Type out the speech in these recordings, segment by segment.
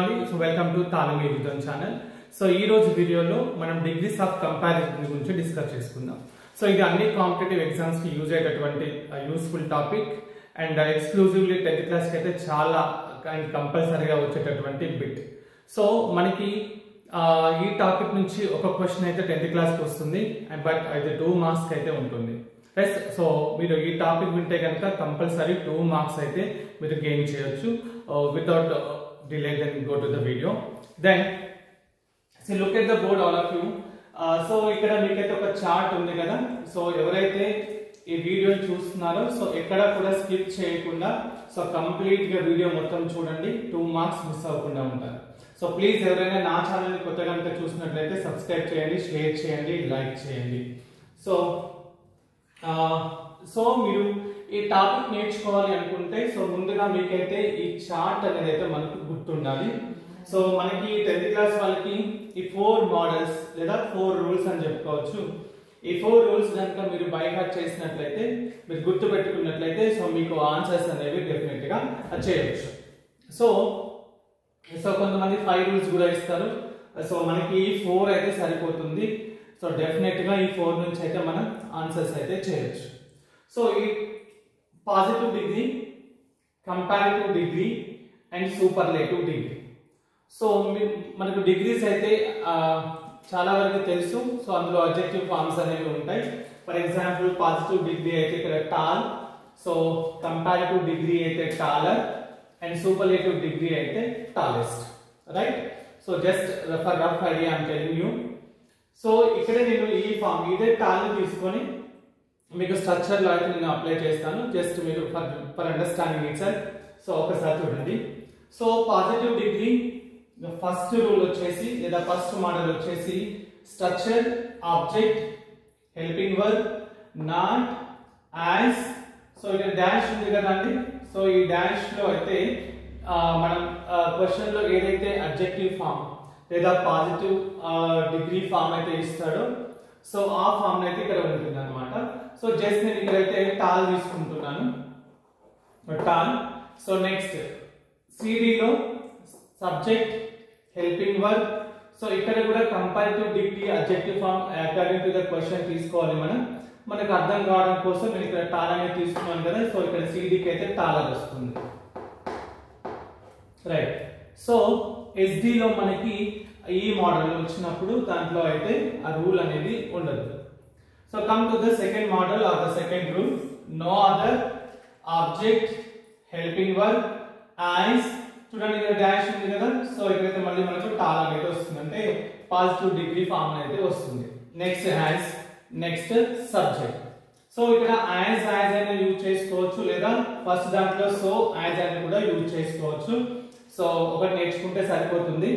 So welcome to Talam Education channel. So ఈ రోజు వీడియోలో మనం డిగ్రీస్ ఆఫ్ కంపారిజన్ గురించి డిస్కస్ చేసుకుందాం. సో ఇది అన్ని కాంపిటేటివ్ ఎగ్జామ్స్ కి యూజ్ అయ్యేటటువంటి useful topic and exclusively 10th class కి అయితే చాలా కంపల్సరీగా వచ్చేటటువంటి బిట్. సో మనకి ఈ టాపిక్ నుంచి ఒక క్వశ్చన్ అయితే 10th క్లాస్ కి వస్తుంది, బట్ అయితే 2 మార్క్స్ అయితే ఉంటుంది. సో మీరు ఈ టాపిక్ వింటే కనుక కంపల్సరీ 2 మార్క్స్ అయితే మీరు గెయిన్ చేయొచ్చు without delay. Then go to the video. Then see, look at the board all of you. So ikkada meekaithe oka chart undi kada. So evaraithe ee video చూస్తున్నారో so ఎక్కడ కూడా skip చేయకుండా so complete గా video మొత్తం చూడండి, 2 marks miss అవ్వకుండా ఉంటారు. So please ఎవరైనా నా ఛానల్ ని కొత్తగా కనుక చూసినట్లయితే సబ్స్క్రైబ్ చేయండి, షేర్ చేయండి, లైక్ చేయండి. సో మీరు ఈ టాపిక్ నేర్చుకోవాలి అనుకుంటే సో ముందుగా మీకైతే ఈ చార్ట్ అనేది అయితే మనకు గుర్తుండాలి. సో మనకి 10th క్లాస్ వాళ్ళకి ఈ 4 మోడల్స్ లేదా 4 రూల్స్ అని చెప్పుకోవచ్చు. ఈ 4 రూల్స్ కనుక మీరు బై హార్ట్ చేసినట్లయితే, మీరు గుర్తు పెట్టుకున్నట్లయితే సో మీకు ఆన్సర్స్ అనేవి డెఫినెట్ గా చేయొచ్చు. సో కొంతమంది 5 రూల్స్ కూడా ఇస్తారు. సో మనకి ఈ 4 అయితే సరిపోతుంది. సో డెఫినెట్ గా ఈ 4 నుంచి అయితే మనం ఆన్సర్స్ అయితే చేయొచ్చు. సో ఈ positive degree, comparative degree and superlative degree. So మనకు డిగ్రీస్ అయితే చాలా వరకు తెలుసు. సో అందులో అడ్జెక్టివ్ ఫార్మ్స్ అనేవి ఉంటాయి. ఫర్ ఎగ్జాంపుల్ పాజిటివ్ డిగ్రీ అయితే ఇక్కడ టాల్, సో కంపారిటివ్ డిగ్రీ అయితే టాలర్ అండ్ సూపర్లేటివ్ డిగ్రీ అయితే tallest, right? So just for rough idea I'm telling you. So ఇక్కడ నేను ఈ ఫార్మ్ ఇదే టాల్ తీసుకొని మీకు స్ట్రక్చర్ లో అయితే నేను అప్లై చేస్తాను, జస్ట్ మీరు for understanding it self. So ఒకసారి చూడండి. So positive degree first rule వచ్చేసి లేదా ఫస్ట్ మోడల్ వచ్చేసి structure, object, helping verb, not, as. So ఇక్కడ డాష్ ఉంది కదండి. సో ఈ డాష్ లో అయితే మనం క్వశ్చన్ లో ఏదైతే అడ్జెక్టివ్ ఫామ్ లేదా పాజిటివ్ డిగ్రీ ఫామ్ అయితే ఇస్తాడో సో ఆ ఫామ్ అయితే ఇక్కడ ఉంటుంది అనమాట. సో జస్ట్ నేను ఇక్కడైతే టాల్ తీసుకుంటున్నాను, టాల్. సో నెక్స్ట్ సిడిలో సబ్జెక్ట్, హెల్పింగ్ వర్బ్. సో ఇక్కడ కూడా comparative degree adjective form according to the question తీసుకోవాలి మనకు అర్థం కావడం కోసం నేను ఇక్కడ టాల్ అనేది తీసుకున్నాను కదా. సో ఇక్కడ సిడికి అయితే టాలర్ వస్తుంది, రైట్? సో ఎస్డిలో మనకి ఈ మోడల్ వచ్చినప్పుడు దాంట్లో అయితే ఆ రూల్ అనేది ఉండదు. So come to the second model or the second rule, no other, object, helping verb, as. చూడండి ఇక్కడ డాష్ ఉంది కదా. సో ఇక్కడైతే మళ్ళీ మనకు టాల్ అనేది వస్తుంది, అంటే పాజిటివ్ డిగ్రీ ఫామ్ అయితే వస్తుంది. Next as, next subject. So ఇక్కడ యాజ్ అయినా యూజ్ చేసుకోవచ్చు, లేదా ఫస్ట్ దాంట్లో సో యాజ్ అని కూడా యూజ్ చేసుకోవచ్చు. సో ఒకటి నేర్చుకుంటే సరిపోతుంది,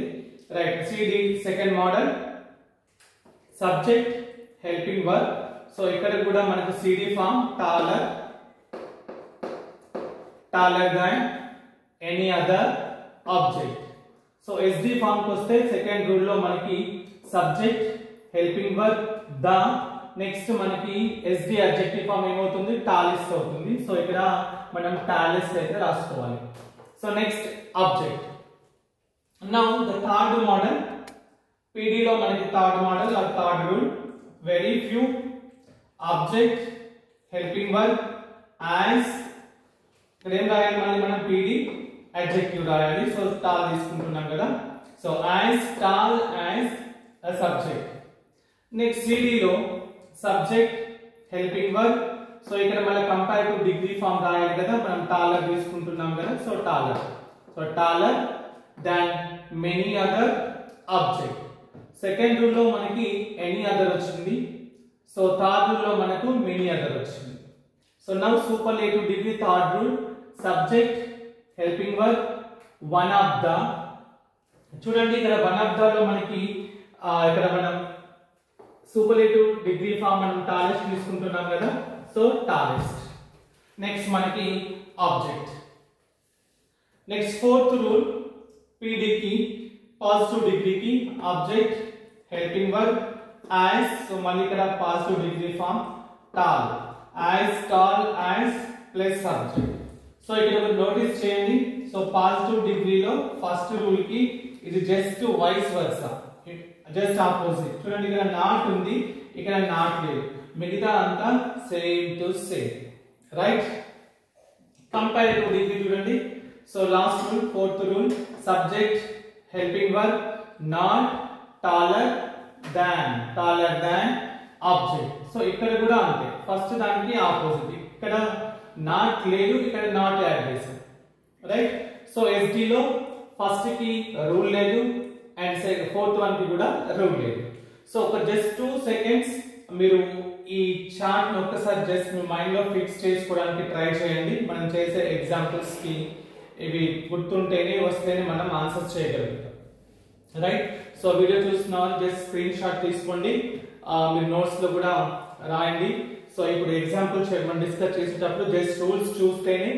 right? CD second model subject, helping verb. So ఇక్కడ కూడా మనకు CD form taller, taller than any other object. So SD form కి వస్తే సెకండ్ రూల్ లో మనకి subject, helping verb, the. Next మనకి ఎస్డి అడ్జెక్టివ్ ఫామ్ ఏమవుతుంది, టాలిస్ట్ అవుతుంది. సో ఇక్కడ మనం టాలిస్ట్ అయితే రాసుకోవాలి. So next object. Now the third model, PD లో మనకి third model or third rule, very few, object, helping verb, as. ఇక్కడ ఏం రాయాలి మళ్ళీ మనం పిడి అడ్జెక్టివ్ రాయాలి. సో టాల్ తీసుకుంటున్నాం కదా. So as, tall, as a subject. Next సిడిలో సబ్జెక్ట్, హెల్పింగ్ వర్బ్. సో ఇక్కడ మళ్ళీ కంపారిటివ్ డిగ్రీ ఫామ్ రాయాలి కదా, మనం టాలర్ తీసుకుంటున్నాం కదా. So taller, so taller than many other object. Second rule లో మనకి ఎనీ అదర్ వచ్చింది. సో థర్డ్ రూల్ లో మనకు మెనీ అదర్ వచ్చింది. So now superlative degree third rule, subject, helping verb, one of the. చూడండి ఇక్కడ వన్ ఆఫ్ ద లో మనకి ఇక్కడ మనం సూపర్లేటివ్ డిగ్రీ ఫామ్ మనం టాలెస్ట్ తీసుకుంటున్నాం కదా. So tallest. నెక్స్ట్ మనకి ఆబ్జెక్ట్. నెక్స్ట్ ఫోర్త్ రూల్, పీడీకి పాజిటివ్ డిగ్రీకి object, helping verb, as. So మళ్ళీ ఇక్కడ positive degree form tall, as, tall, as plus subject. So ఇక్కడ మీరు నోటీస్ చేయండి. సో పాజిటివ్ డిగ్రీలో ఫస్ట్ రూల్ కి ఇది just vice versa, just opposite. చూడండి ఇక్కడ నాట్ ఉంది, ఇక్కడ నాట్ లేదు, మిగతా అంతా same to same, right. Comparative degree చూడండి. So last rule, fourth rule, subject helping verb not taller than object. So ఇక్కడ కూడా అంతే, ఫస్ట్ దానికి ఆపోజిట్. ఇక్కడ నాట్ లేదు, ఇక్కడ నాట్ యాడ్ చేసాం, రైట్. సో ఎస్డి లో ఫస్ట్ కి రూల్ లేదు అండ్ ఫోర్త్ వన్ కి కూడా రూల్ లేదు. సో ఒక జస్ట్ 2 seconds మీరు ఈ చార్ట్ ని ఒక్కసారి జస్ట్ మీ మైండ్ లో ఫిక్స్ చేసుకోవడానికి ట్రై చేయండి. మనం చేసే ఎగ్జాంపుల్స్ కి ఇవి గుర్తుంటేనే వస్తేనే మనం ఆన్సర్ చేయగలుగుతాం, రైట్. సో వీడియో చూస్తున్న వాళ్ళు జస్ట్ స్క్రీన్ షాట్ తీసుకోండి, మీరు నోట్స్ లో కూడా రాయండి. సో ఇప్పుడు ఎగ్జాంపుల్స్ మనం డిస్కస్ చేసేటప్పుడు జస్ట్ రూల్స్ చూస్తేనే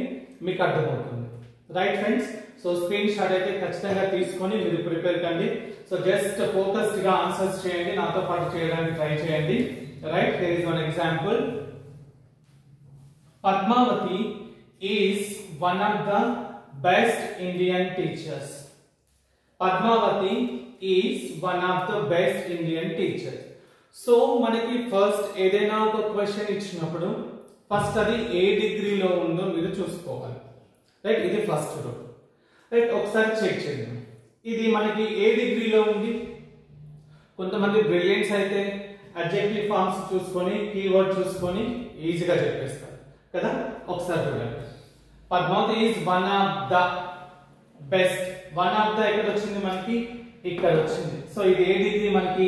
మీకు అర్థమవుతుంది, right friends. So screen shot అయితే ఖచ్చితంగా తీసుకొని మీరు ప్రిపేర్ కండి. సో జస్ట్ ఫోకస్డ్ గా ఆన్సర్స్ చేయండి, నాతో పాటు చేయడానికి ట్రై చేయండి, right. There is one example. Padmavati is one of the best Indian teachers. Padmavati is one of the best Indian teachers. So మనకి ఫస్ట్ ఏదైనా ఒక క్వశ్చన్ ఇచ్చినప్పుడు ఫస్ట్ అది ఏ డిగ్రీలో ఉందో మీరు చూసుకోవాలి, రైట్. ఇది ఫస్ట్ రూల్, రైట్. ఒకసారి చెక్ చేద్దాం, ఇది మనకి ఏ డిగ్రీలో ఉంది. కొంతమంది బ్రిలియన్స్ అయితే అడ్జెక్టివ్ ఫార్మ్స్ చూసుకొని కీవర్డ్ చూసుకొని ఈజీగా చెప్పేస్తారు కదా. ఒకసారి చూడండి, Padmavati is one of the best. One of the ఎక్కడ వచ్చింది మనకి, ఇక్కడ వచ్చింది. సో ఇది ఏ డిగ్రీ మనకి,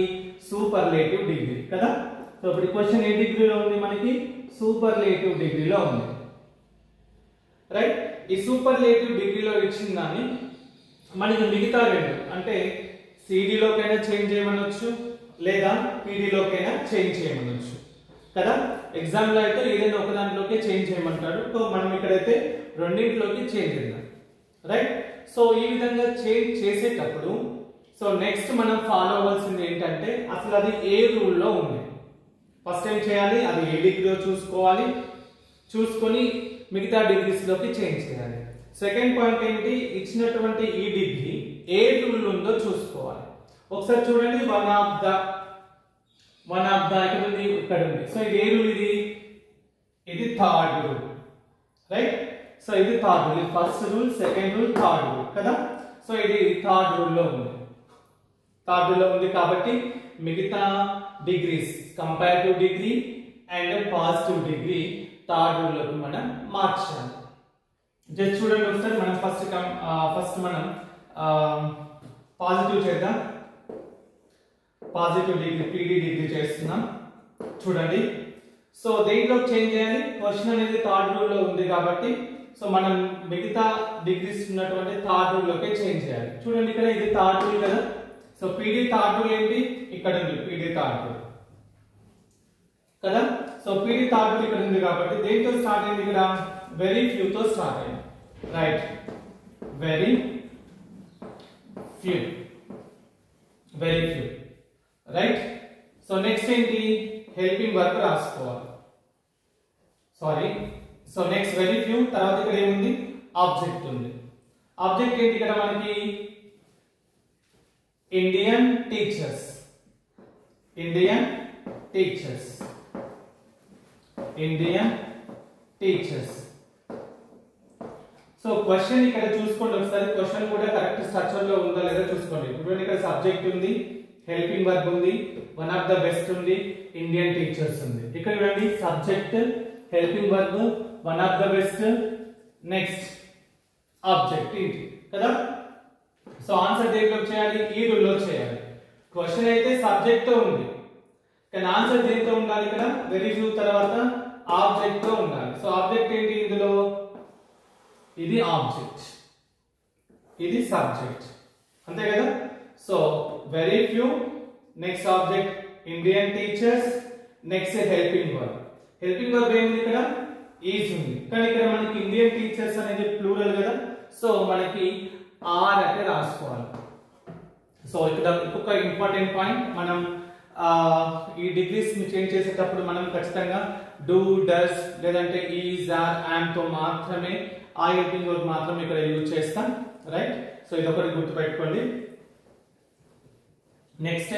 సూపర్లేటివ్ డిగ్రీ కదా. సో ఇప్పుడు క్వశ్చన్ ఏ డిగ్రీలో ఉంది మనకి, సూపర్లేటివ్ డిగ్రీలో ఉంది, రైట్. ఈ సూపర్లేటివ్ డిగ్రీలో ఇచ్చిన దాన్ని మనకి మిగతా రెండు అంటే సిడిలోకైనా చేంజ్ చేయమనొచ్చు లేదా పీడీలోకైనా చేంజ్ చేయమనొచ్చు కదా. ఎగ్జామ్ లో అయితే ఏదైనా ఒక దాంట్లోకి చేంజ్ చేయమంటాడు. సో మనం ఇక్కడైతే రెండింటిలోకి చేంజ్ చేద్దాం, రైట్. సో ఈ విధంగా చేంజ్ చేసేటప్పుడు సో నెక్స్ట్ మనం ఫాలో అవ్వాల్సింది ఏంటంటే అసలు అది ఏ రూల్లో ఉంది. ఫస్ట్ ఏం చేయాలి, అది ఏ డిగ్రీలో చూసుకోవాలి, చూసుకొని మిగతా డిగ్రీస్ లోకి చేంజ్ చేయాలి. సెకండ్ పాయింట్ ఏంటి, ఇచ్చినటువంటి ఈ డిగ్రీ ఏ రూల్ ఉందో చూసుకోవాలి. ఒకసారి చూడండి, వన్ ఆఫ్ ద ఇక్కడ ఉంది, ఇక్కడ ఉంది. సో ఇది ఏ రూల్, ఇది థర్డ్ రూల్, రైట్. సో ఇది థర్డ్ రూల్, ఇది first rule, second rule, third rule కదా. సో ఇది థర్డ్ రూల్ లో ఉంది, థర్డ్ రూల్ లో ఉంది కాబట్టి మిగతా degrees comparative degree and positive degree third rule లోకి మనం మార్చాలి. జస్ట్ చూడండి ఒకసారి, మనం ఫస్ట్ మనం పాజిటివ్ చేద్దాం. పాజిటివ్ డిగ్రీ పీడీ డిగ్రీ చేస్తున్నాం చూడండి. సో దేంట్లో చేంజ్ చేయాలి, క్వశ్చన్ అనేది థర్డ్ రూల్ లో ఉంది కాబట్టి సో మనం మిగతా డిగ్రీస్ ఉన్నటువంటి థర్డ్ రూల్ లోకి చేంజ్ చేయాలి. చూడండి ఇక్కడ ఇది థర్డ్ రూల్ కదా. సో పీడీ థర్డ్ రూల్ ఏంటి, ఇక్కడ ఉంది పీడీ థర్డ్ రూల్ కదా. సో పీడీ థర్డ్ రూల్ ఇక్కడ ఉంది కాబట్టి దేంతో స్టార్ట్ అయింది, ఇక్కడ వెరీ ఫ్యూ తో స్టార్ట్ అయింది, right. Very few, very few, right. So next ఏంటి, హెల్పింగ్ వర్బ్ రాసుకోవాలి, sorry. So next very few, తర్వాత ఇక్కడ ఏముంది, ఆబ్జెక్ట్ ఉంది. ఆబ్జెక్ట్ ఏంటి ఇక్కడ మనకి, Indian teachers, Indian teachers, Indian teachers. So question ఇక్కడ చూసుకోండి ఒకసారి, క్వశ్చన్ కూడా కరెక్ట్ స్ట్రక్చర్ లో ఉందా లేదా చూసుకోండి. ఇప్పుడు ఇక్కడ సబ్జెక్ట్ ఉంది, హెల్పింగ్ వర్బ్ ఉంది, వన్ ఆఫ్ ద బెస్ట్ ఉంది, ఇండియన్ టీచర్స్ ఉంది. ఇక్కడ చూడండి subject, helping verb, one of the best, next object ఇది కదా. సో ఆన్సర్ దేంట్లో చేయాలి, ఈ రూల్లో చేయాలి. క్వశ్చన్ అయితే సబ్జెక్ట్ తో ఉంది కానీ ఆన్సర్ దేంతో ఉండాలి, ఇక్కడ వెరీ ఫ్యూ తర్వాత ఆబ్జెక్ట్ తో ఉండాలి. సో ఆబ్జెక్ట్ ఏంటి ఇందులో, ఇది ఆబ్జెక్ట్, ఇది సబ్జెక్ట్, అంతే కదా. So very few, next object Indian teachers, next helping verb. Helping verb ఏంటి ఇక్కడ, ఈజ్ ఉంది కానీ ఇక్కడ మనకి ఇండియన్ టీచర్స్ అనేది ప్లూరల్ కదా. సో మనకి ఆర్ అంటే రాసుకోవాలి. సో ఇక్కడ ఇంకొక ఇంపార్టెంట్ పాయింట్, మనం ఈ డిగ్రీస్ ని చేంజ్ చేసేటప్పుడు మనం ఖచ్చితంగా డూ, డస్ లేదంటే ఈజ్, ఆర్, యామ్ తో మాత్రమే ఆ హెల్పింగ్ వర్బ్ మాత్రం ఇక్కడ యూజ్ చేస్తాం, రైట్? సో ఇది ఒకటి గుర్తుపెట్టుకోండి. Next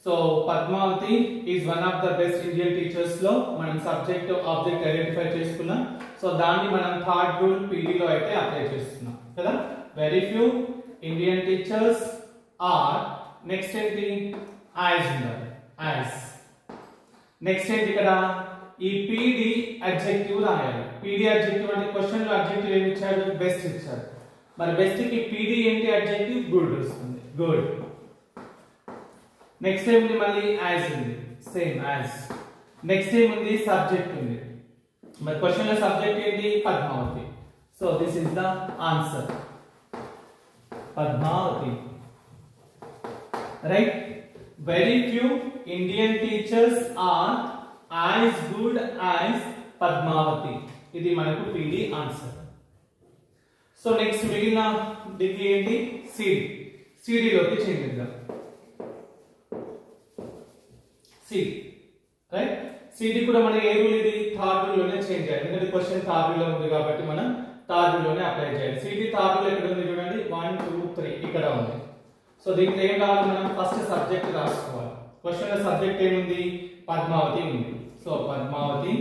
so Padmavati is one of the best Indian teachers లో మనం సబ్జెక్ట్ ఆబ్జెక్ట్ ఐడెంటిఫై చేసుకున్నాం. సో దాన్ని మనం థర్డ్ రూల్ పీడీలో అయితే అప్లై చేస్తున్నాం కదా. Very few Indian teachers are, next ఏంటి యాజ్ ఉండాలి, యాజ్. నెక్స్ట్ ఏంటి ఇక్కడ ఈ పీడి అడ్జెక్టివ్ రాయాలి. పీడి అడ్జెక్టివ్ అంటే క్వశ్చన్ లో అడ్జెక్టివ్ ఏమి ఇచ్చాడు, బెస్ట్ ఇచ్చాడు. మరి బెస్ట్ కి పీడి ఏంటి అడ్జెక్టివ్, గుడ్ వస్తుంది, గుడ్. నెక్స్ట్ ఏముంది మళ్ళీ యాజ్ ఉంది, సేమ్ యాజ్. నెక్స్ట్ ఏముంది సబ్జెక్ట్ ఉంది. మరి క్వశ్చన్ లో సబ్జెక్ట్ ఏంటి, Padmavati. So this is the answer, Padmavati, right? Very few Indian teachers are as good as Padmavati. ఇది మనకు పీడి ఆన్సర్. సో నెక్స్ట్ మిగిలిన డిగ్రీ ఏంటి, సిడి. సిడిలోకి చేంజ్ చేద్దాం, సిడి, రైట్? సిడి కూడా మన ఏ రూల్ ఇది, థర్డ్ రూల్ లోనే చేంజ్ చేయాలి. ఎందుకంటే క్వశ్చన్ థర్డ్ రూల్ లో ఉంది కాబట్టి మనం థర్డ్ రూల్ లోనే అప్లై చేయాలి. సిడి థర్డ్ రూల్ ఎక్కడ ఉంది చూడండి, 1 2 3 ఇక్కడ ఉంది. సో దీంట్లో ఏం రావాలి, మనం ఫస్ట్ సబ్జెక్ట్ రాసుకోవాలి. క్వశ్చన్ లో సబ్జెక్ట్ ఏముంది, పద్మావతి ఉంది. సో పద్మావతి,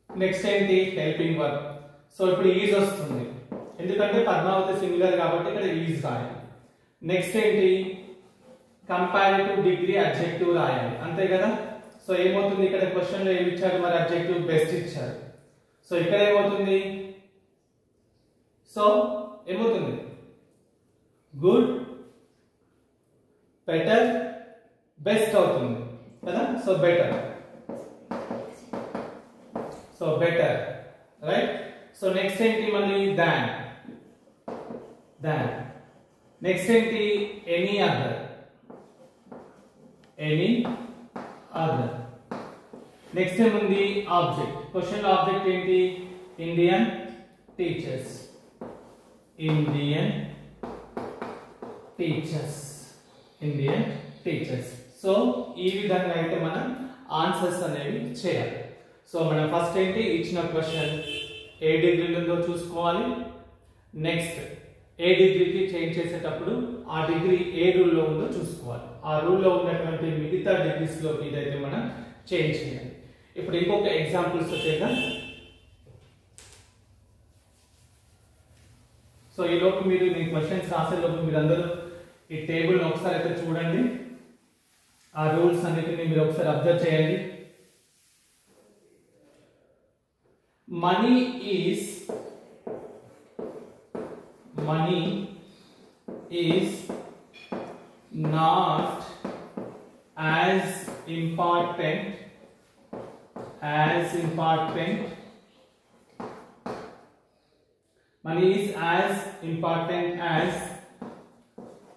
నెక్స్ట్ ఏంటి హెల్పింగ్ వర్బ్. సో ఇప్పుడు ఈజ్ వస్తుంది, ఎందుకంటే పద్మావతి సింగులర్ కాబట్టి ఇక్కడ ఈజ్ రాయాలి. నెక్స్ట్ ఏంటి కంపారిటివ్ డిగ్రీ అడ్జెక్టివ్ రాయాలి, అంతే కదా. సో ఏమవుతుంది ఇక్కడ క్వశ్చన్ లో ఏమి ఇచ్చారు, మరి అడ్జెక్టివ్ బెస్ట్ ఇచ్చారు. సో ఇక్కడ ఏమవుతుంది, సో ఏమవుతుంది గుడ్, బెటర్, బెస్ట్ అవుతుంది కదా. So better, so better, right? So next ఏంటి మళ్ళీ దాన్, దాన్. నెక్స్ట్ ఏంటి any other, any other. Next ఏముంది ఆబ్జెక్ట్. క్వశ్చన్ ఆబ్జెక్ట్ ఏంటి, Indian teachers, Indian teachers, Indian teachers. So ఈ విధంగా అయితే మనం ఆన్సర్స్ అనేవి చేయాలి. సో మనం ఫస్ట్ ఏంటి ఇచ్చిన క్వశ్చన్ ఏ డిగ్రీలో ఉందో చూసుకోవాలి. నెక్స్ట్ ఏ డిగ్రీకి చేంజ్ చేసేటప్పుడు ఆ డిగ్రీ ఏ రూల్లో ఉందో చూసుకోవాలి. ఆ రూల్లో ఉన్నటువంటి మిగతా డిగ్రీస్ లోకి ఇదైతే మనం చేంజ్ చేయాలి. ఇప్పుడు ఇంకొక ఎగ్జాంపుల్స్ వచ్చేద్దాం. సో ఈ లోపు మీరు మీ క్వశ్చన్స్ రాసే లోపు మీరు అందరూ ఈ టేబుల్ ఒకసారి అయితే చూడండి, ఆ రూల్స్ అన్నిటిని మీరు ఒకసారి అబ్జర్వ్ చేయండి. Money is not as important money is as important as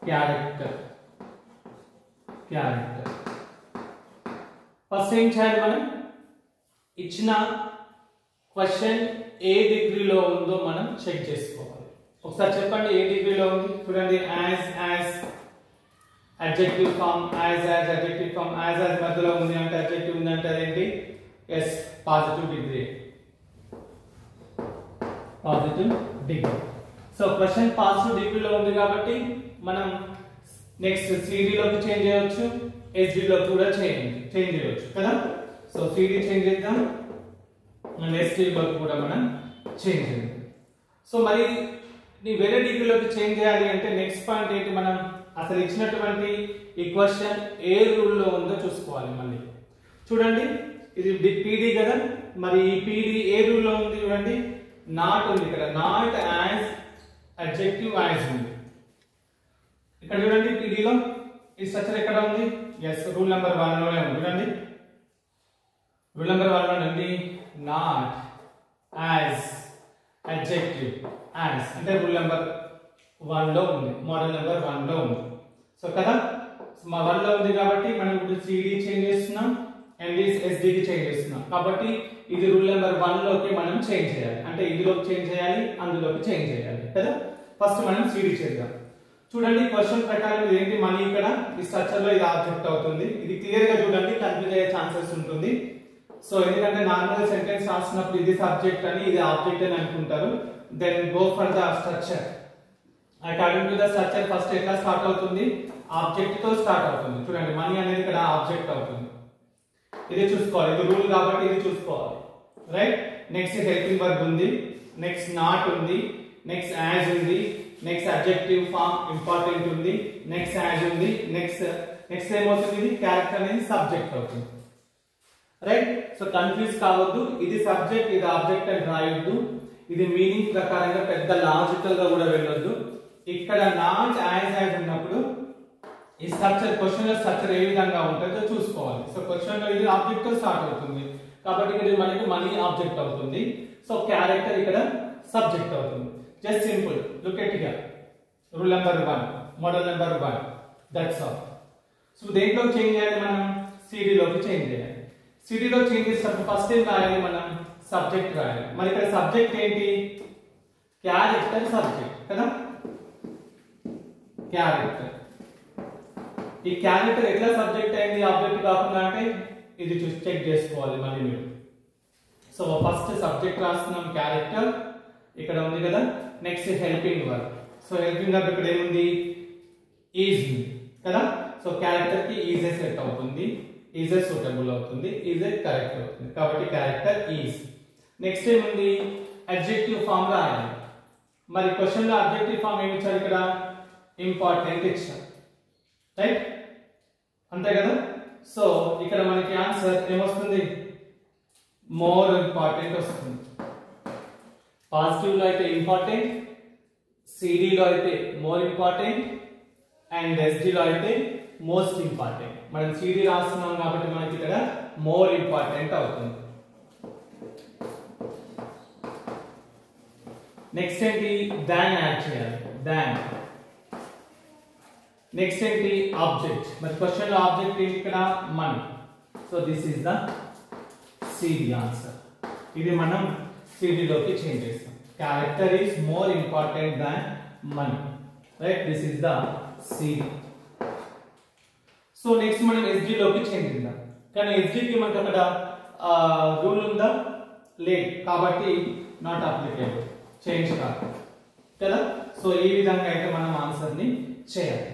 character. First ఏం చేయాలి, మనం ఇచ్చిన క్వశ్చన్ ఏ డిగ్రీలో ఉందో మనం చెక్ చేసుకోవాలి. ఒకసారి చెప్పండి ఏ డిగ్రీలో ఉంది, చూడండి. As adjective form, as adjective form, as మధ్యలో ఉంది అంటే అడ్జెక్టివ్ ఉంది అంటే అదేంటి, yes positive degree, positive degree. So question positive డిగ్రీలో ఉంది కాబట్టి మనం నెక్స్ట్ సిడిలోకి చేంజ్ చేయవచ్చు, ఎస్డిలో కూడా చేంజ్ చేయవచ్చు కదా. సో సిడి చేంజ్ చేద్దాం, ఎస్డిలోకి కూడా మనం చేంజ్ చేద్దాం. సో మరి వేరే డిగ్రీలోకి చేంజ్ చేయాలి అంటే నెక్స్ట్ పాయింట్ ఏంటి, మనం అసలు ఇచ్చినటువంటి ఈ క్వశ్చన్ ఏ రూల్లో ఉందో చూసుకోవాలి. మళ్ళీ చూడండి, ఇది పీడి కదా, మరి ఈ పీడి ఏ రూల్లో ఉంది చూడండి, నాట్ ఉంది ఇక్కడ, నాట్ యాజ్ అడ్జెక్టివ్ యాజ్ ఉంది ఇక్కడ చూడండి. పీడీలో ఈ స్ట్రక్చర్ ఎక్కడ ఉంది, ఎస్ రూల్ నెంబర్ 1 లోనే ఉంది చూడండి. రూల్ నెంబర్ 1 లో ఉంది నాట్ యాజ్ అడ్జెక్టివ్ యాజ్ అంటే రూల్ నెంబర్ 1 లో ఉంది, మోడల్ నెంబర్ 1 లో ఉంది. సో కదా 1 లో ఉంది కాబట్టి మనం ఇప్పుడు సిడి చేంజ్ చేస్తున్నాం అండ్ ఎస్డికి చేంజ్ చేస్తున్నాం. కాబట్టి ఇది రూల్ నెంబర్ 1 లోకి మనం చేంజ్ చేయాలి, అంటే ఇందులోకి చేంజ్ చేయాలి, అందులోకి చేంజ్ చేయాలి కదా. ఫస్ట్ మనం సిడి చేద్దాం. చూడండి క్వశ్చన్ ప్రకారం ఇది ఏంటి, మనీ ఇక్కడ ఈ స్ట్రక్చర్ లో ఇది ఆబ్జెక్ట్ అవుతుంది. ఇది క్లియర్ గా చూడండి, కన్ఫ్యూజ్ అయ్యే ఛాన్సెస్ ఉంటుంది. సో ఎందుకంటే నార్మల్ సెంటెన్స్ రాసినప్పుడు ఇది సబ్జెక్ట్ అని ఇది ఆబ్జెక్ట్ అని అనుకుంటారు. Then go for the structure. According to the structure first ఎట్లా స్టార్ట్ అవుతుంది, ఆబ్జెక్ట్ తో స్టార్ట్ అవుతుంది. చూడండి మనీ అనేది ఇక్కడ ఆబ్జెక్ట్ అవుతుంది, ఇది చూసుకోవాలి, ఇది రూల్ కాబట్టి ఇది చూసుకోవాలి, రైట్. నెక్స్ట్ హెల్పింగ్ వర్బ్ ఉంది, నెక్స్ట్ నాట్ ఉంది, నెక్స్ట్ యాజ్ ఉంది, నెక్స్ట్ అడ్జెక్టివ్ ఫార్మ్ ఇంపార్టెంట్ ఉంది, నెక్స్ట్ యాజ్ ఉంది, నెక్స్ట్ ఏమవుతుంది, ఇది క్యారెక్టర్ అనేది సబ్జెక్ట్ అవుతుంది, రైట్. సో కన్ఫ్యూజ్ కావద్దు, ఇది సబ్జెక్ట్ ఇది ఆబ్జెక్ట్ అని రాయొద్దు, ఇది మీనింగ్ ప్రకారంగా పెద్ద లాజికల్ గా కూడా వెళ్ళొద్దు. ఇక్కడ నాట్ యాజ్ ఉన్నప్పుడు ఈ స్ట్రక్చర్ క్వశ్చన్ లో స్ట్రక్చర్ ఏ విధంగా ఉంటుందో చూసుకోవాలి. సో క్వశ్చన్ లో ఇది ఆబ్జెక్ట్ తో స్టార్ట్ అవుతుంది కాబట్టి ఇక్కడ మనకి మనీ ఆబ్జెక్ట్ అవుతుంది. సో క్యారెక్టర్ ఇక్కడ సబ్జెక్ట్ అవుతుంది. Just simple, look at here. Rule number 1, model number 1, that's all. So దేంట్లో చేంజ్ చేయాలి, మనం సిడి లోకి చేంజ్ చేయాలి. సిడి లో చేంజ్ చేసినప్పుడు ఫస్ట్ ఏం రాయాలి, మనం సబ్జెక్ట్ రాయాలి. మరి ఇక్కడ సబ్జెక్ట్ ఏంటి, క్యారెక్టర్ సబ్జెక్ట్ కదా, క్యారెక్టర్. ఈ క్యారెక్టర్ ఎట్లా సబ్జెక్ట్ అయింది ఆబ్జెక్ట్ కాకుండా అంటే ఇది చూసి చెక్ చేసుకోవాలి మళ్ళీ మీరు. సో ఫస్ట్ సబ్జెక్ట్ రాస్తున్నాం క్యారెక్టర్, ఇక్కడ ఉంది కదా. Next helping verb. So helping verb ఇక్కడ ఏముంది, ఈజ్ ఉంది కదా. సో క్యారెక్టర్ కి ఈజ్ సెట్ అవుతుంది, ఈజ్ సూటబుల్ అవుతుంది, ఈజ్ కరెక్ట్ అవుతుంది కాబట్టి క్యారెక్టర్ ఈజ్. నెక్స్ట్ ఏముంది, అడ్జెక్టివ్ ఫామ్ రాయాలి. మరి క్వశ్చన్ లో అడ్జెక్టివ్ ఫామ్ ఏమి ఇచ్చారు, ఇక్కడ ఇంపార్టెంట్ ఇచ్చారు, రైట్, అంతే కదా. సో ఇక్కడ మనకి ఆన్సర్ ఏమొస్తుంది, మోర్ ఇంపార్టెంట్ వస్తుంది. పాజిటివ్ లో అయితే ఇంపార్టెంట్, సిడి లో అయితే మోర్ ఇంపార్టెంట్, అండ్ ఎస్డి లో అయితే మోస్ట్ ఇంపార్టెంట్. మనం సిడి రాస్తున్నాం కాబట్టి మనకి ఇక్కడ మోర్ ఇంపార్టెంట్ అవుతుంది. నెక్స్ట్ ఏంటి, దాన్ యాడ్ చేయాలి, దాన్. నెక్స్ట్ ఏంటి, ఆబ్జెక్ట్. మరి క్వశ్చన్ లో ఆబ్జెక్ట్ ఏంటి, ఇక్కడ money. So this is the CD answer. ఇది మనం సిడి లోకి చేంజ్ చేస్తాం. Character is more important than money, right. This is the CD. So next మనం ఎస్డి లోకి చేంజ్ చేద్దాం. కానీ ఎస్డి కి మనకి అక్కడ రూల్ ఉందా, లేదు కాబట్టి నాట్ అప్లికేబుల్, చేంజ్ కాదు కదా. సో ఈ విధంగా అయితే మనం ఆన్సర్ ని చేయాలి.